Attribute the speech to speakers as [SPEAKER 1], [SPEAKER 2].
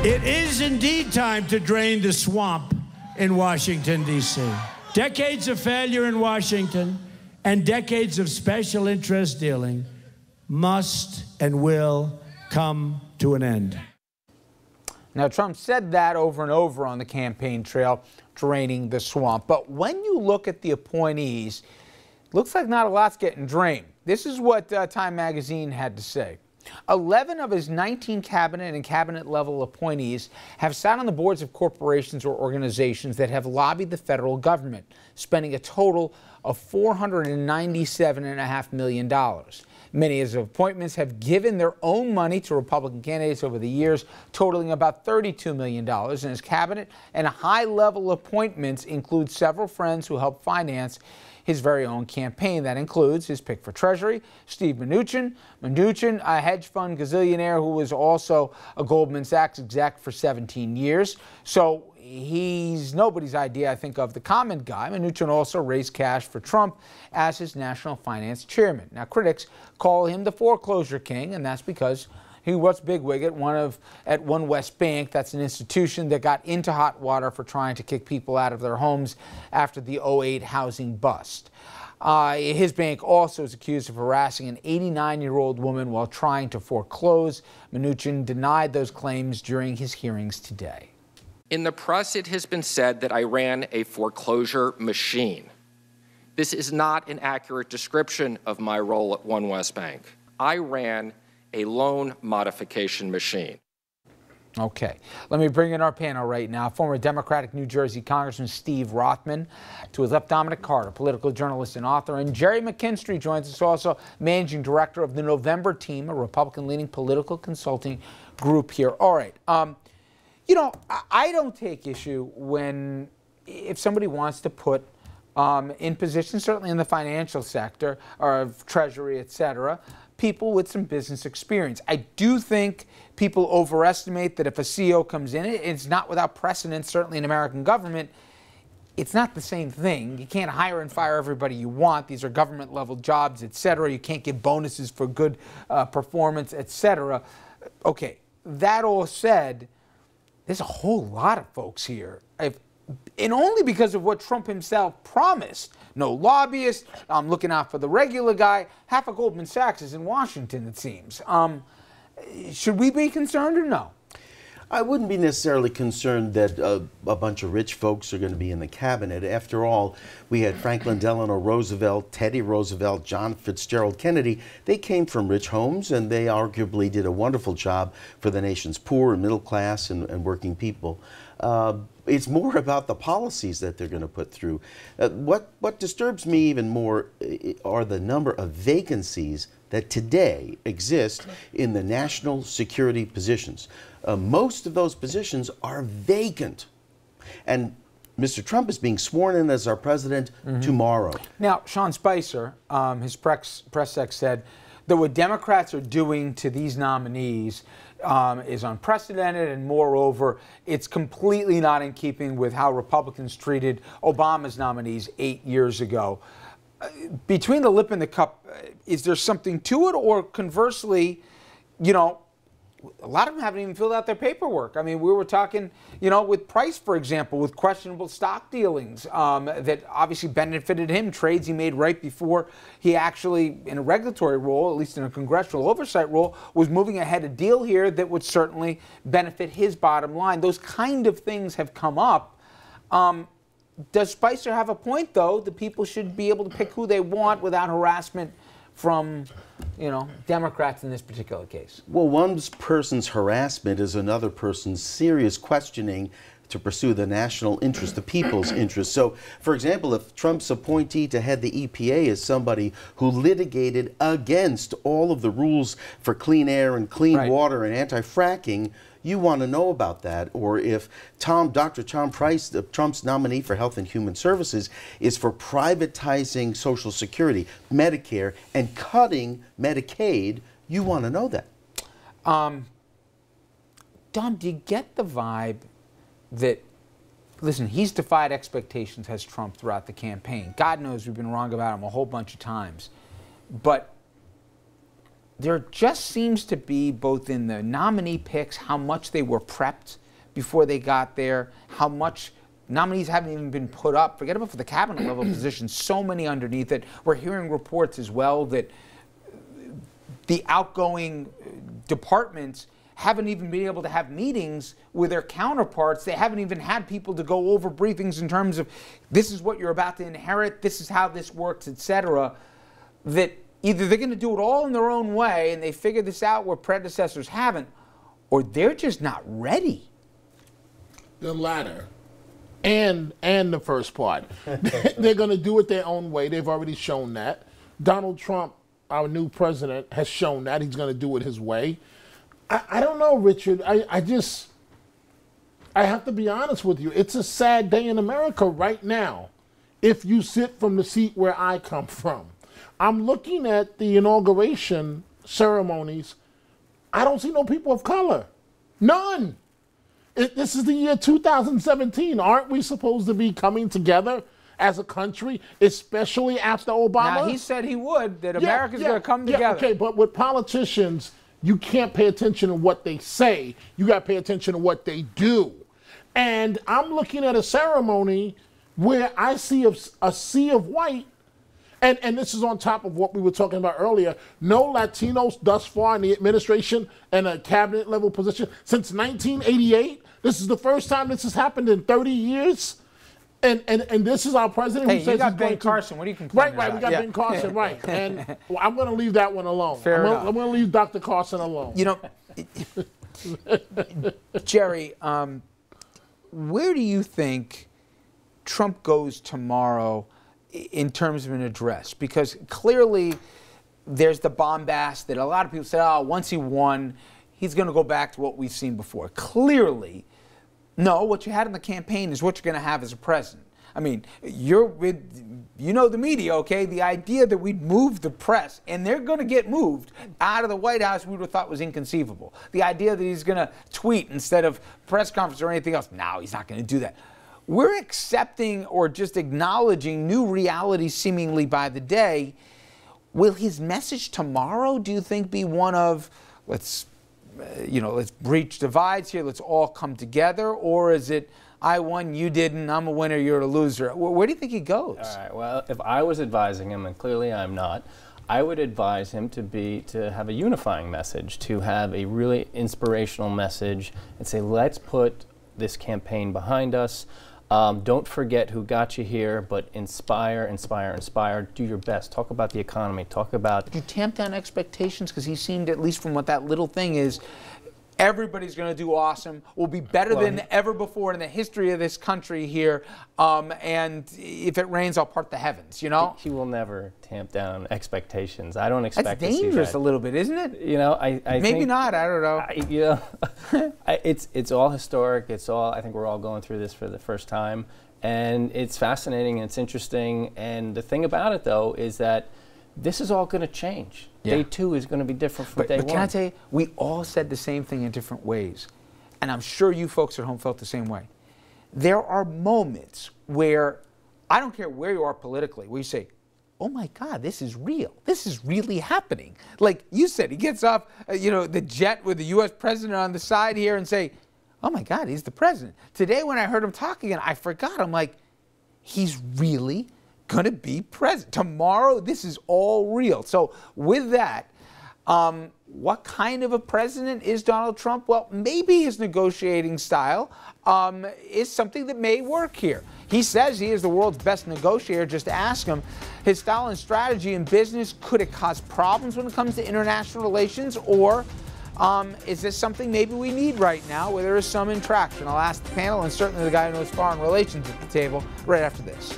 [SPEAKER 1] It is indeed time to drain the swamp in Washington, D.C. Decades of failure in Washington and decades of special interest dealing must and will come to an end.
[SPEAKER 2] Now, Trump said that over and over on the campaign trail, draining the swamp. But when you look at the appointees, looks like not a lot's getting drained. This is what Time magazine had to say. 11 of his 19 cabinet and cabinet-level appointees have sat on the boards of corporations or organizations that have lobbied the federal government, spending a total of $497.5 million. Many of his appointments have given their own money to Republican candidates over the years, totaling about $32 million. And his cabinet and high-level appointments include several friends who helped finance his very own campaign. That includes his pick for Treasury, Steve Mnuchin, a hedge fund gazillionaire who was also a Goldman Sachs exec for 17 years. So he's nobody's idea, I think, of the common guy. Mnuchin also raised cash for Trump as his national finance chairman. Now, critics call him the foreclosure king, and that's because he was bigwig at One West Bank. That's an institution that got into hot water for trying to kick people out of their homes after the '08 housing bust. His bank also is accused of harassing an 89-year-old woman while trying to foreclose. Mnuchin denied those claims during his hearings today.
[SPEAKER 3] In the press, it has been said that I ran a foreclosure machine. This is not an accurate description of my role at One West Bank. I ran a loan modification machine.
[SPEAKER 2] Okay, let me bring in our panel right now. Former Democratic New Jersey Congressman Steve Rothman. To his left, Dominic Carter, political journalist and author. And Jerry McKinstry joins us, also managing director of the November Team, a Republican-leaning political consulting group here. All right, you know, I don't take issue if somebody wants to put in positions, certainly in the financial sector or Treasury, et cetera, people with some business experience. I do think people overestimate that if a CEO comes in, it's not without precedent, certainly in American government. It's not the same thing. You can't hire and fire everybody you want. These are government-level jobs, et cetera. You can't give bonuses for good performance, et cetera. Okay, that all said, there's a whole lot of folks here. And only because of what Trump himself promised. No lobbyists, I'm looking out for the regular guy. Half of Goldman Sachs is in Washington, it seems. Should we be concerned or no?
[SPEAKER 4] I wouldn't be necessarily concerned that a bunch of rich folks are going to be in the cabinet. After all, we had Franklin Delano Roosevelt, Teddy Roosevelt, John Fitzgerald Kennedy. They came from rich homes, and they arguably did a wonderful job for the nation's poor and middle class and working people. It's more about the policies that they're going to put through. What disturbs me even more are the number of vacancies that today exist in the national security positions. Most of those positions are vacant. And Mr. Trump is being sworn in as our president tomorrow.
[SPEAKER 2] Now, Sean Spicer, his press sec said that what Democrats are doing to these nominees is unprecedented, and moreover, it's completely not in keeping with how Republicans treated Obama's nominees 8 years ago. Between the lip and the cup, is there something to it, or conversely, you know, a lot of them haven't even filled out their paperwork. I mean, we were talking, you know, with Price, for example, with questionable stock dealings that obviously benefited him, trades he made right before he actually, in a regulatory role, at least in a congressional oversight role, was moving ahead a deal here that would certainly benefit his bottom line. Those kind of things have come up. Does Spicer have a point, though, that people should be able to pick who they want without harassment from, you know, Democrats in this particular case?
[SPEAKER 4] Well, one person's harassment is another person's serious questioning to pursue the national interest, the people's interest. So, for example, if Trump's appointee to head the EPA is somebody who litigated against all of the rules for clean air and clean water and anti-fracking, you want to know about that. Or if Dr. Tom Price, Trump's nominee for Health and Human Services, is for privatizing Social Security, Medicare, and cutting Medicaid, you want to know that.
[SPEAKER 2] Dom, do you get the vibe that, listen, he's defied expectations, has Trump, throughout the campaign. God knows we've been wrong about him a whole bunch of times. But there just seems to be, both in the nominee picks, how much they were prepped before they got there, how much nominees haven't even been put up. Forget about for the cabinet level positions, so many underneath it. We're hearing reports as well that the outgoing departments haven't even been able to have meetings with their counterparts. They haven't even had people to go over briefings in terms of this is what you're about to inherit, this is how this works, etc. That either they're going to do it all in their own way and they figure this out where predecessors haven't, or they're just not ready.
[SPEAKER 5] The latter. And the first part. They're going to do it their own way. They've already shown that. Donald Trump, our new president, has shown that he's going to do it his way. I don't know, Richard. I have to be honest with you. It's a sad day in America right now if you sit from the seat where I come from. I'm looking at the inauguration ceremonies. I don't see no people of color. None. This is the year 2017. Aren't we supposed to be coming together as a country, especially after Obama?
[SPEAKER 2] Now, he said he would, that America's going to come together.
[SPEAKER 5] Okay, but with politicians, you can't pay attention to what they say. You got to pay attention to what they do. And I'm looking at a ceremony where I see a sea of white, and this is on top of what we were talking about earlier. No Latinos thus far in the administration and a cabinet level position since 1988. This is the first time this has happened in 30 years. And this is our president who says
[SPEAKER 2] you got
[SPEAKER 5] he's
[SPEAKER 2] Ben
[SPEAKER 5] going
[SPEAKER 2] Carson. What are you complaining
[SPEAKER 5] Right,
[SPEAKER 2] about?
[SPEAKER 5] we got Ben Carson, right. And I'm going to leave that one alone.
[SPEAKER 2] Fair enough.
[SPEAKER 5] I'm going to leave Dr. Carson alone.
[SPEAKER 2] You know, Jerry, where do you think Trump goes tomorrow in terms of an address? Because clearly there's the bombast that a lot of people say, oh, once he won, he's going to go back to what we've seen before. Clearly, no, what you had in the campaign is what you're going to have as a president. I mean, you know the media, okay? The idea that we'd move the press, and they're going to get moved out of the White House, we would have thought was inconceivable. The idea that he's going to tweet instead of press conference or anything else, no, he's not going to do that. We're accepting or just acknowledging new realities seemingly by the day. Will his message tomorrow, do you think, be one of, let's breach divides here, let's all come together? Or is it, I won, you didn't, I'm a winner, you're a loser? Where do you think he goes?
[SPEAKER 6] All right, well, if I was advising him, and clearly I'm not, I would advise him to have a unifying message, to have a really inspirational message and say, let's put this campaign behind us. Don't forget who got you here, but inspire, inspire, inspire. Do your best. Talk about the economy. Talk about...
[SPEAKER 2] Did you tamp down expectations? Because he seemed, at least from what that little thing is, everybody's going to do awesome. We'll be better than ever before in the history of this country here. And if it rains, I'll part the heavens, you know?
[SPEAKER 6] He will never tamp down expectations. I don't expect
[SPEAKER 2] That's dangerous a little bit, isn't it?
[SPEAKER 6] You know, I
[SPEAKER 2] maybe
[SPEAKER 6] think,
[SPEAKER 2] not. I don't know.
[SPEAKER 6] It's all historic. It's all, I think we're all going through this for the first time. And it's fascinating and it's interesting. And the thing about it, though, is that this is all going to change.
[SPEAKER 2] Yeah.
[SPEAKER 6] Day 2 is going to be different from day 1.
[SPEAKER 2] But can I tell you, we all said the same thing in different ways. And I'm sure you folks at home felt the same way. There are moments where, I don't care where you are politically, where you say, oh my God, this is real. This is really happening. Like you said, he gets off the jet with the U.S. president on the side here and say, oh my God, he's the president. Today when I heard him talk again, I forgot. I'm like, he's really going to be president. Tomorrow, this is all real. So with that, what kind of a president is Donald Trump? Well, maybe his negotiating style is something that may work here. He says he is the world's best negotiator. Just ask him. His style and strategy in business, could it cause problems when it comes to international relations? Or is this something maybe we need right now where there is some interaction? I'll ask the panel and certainly the guy who knows foreign relations at the table right after this.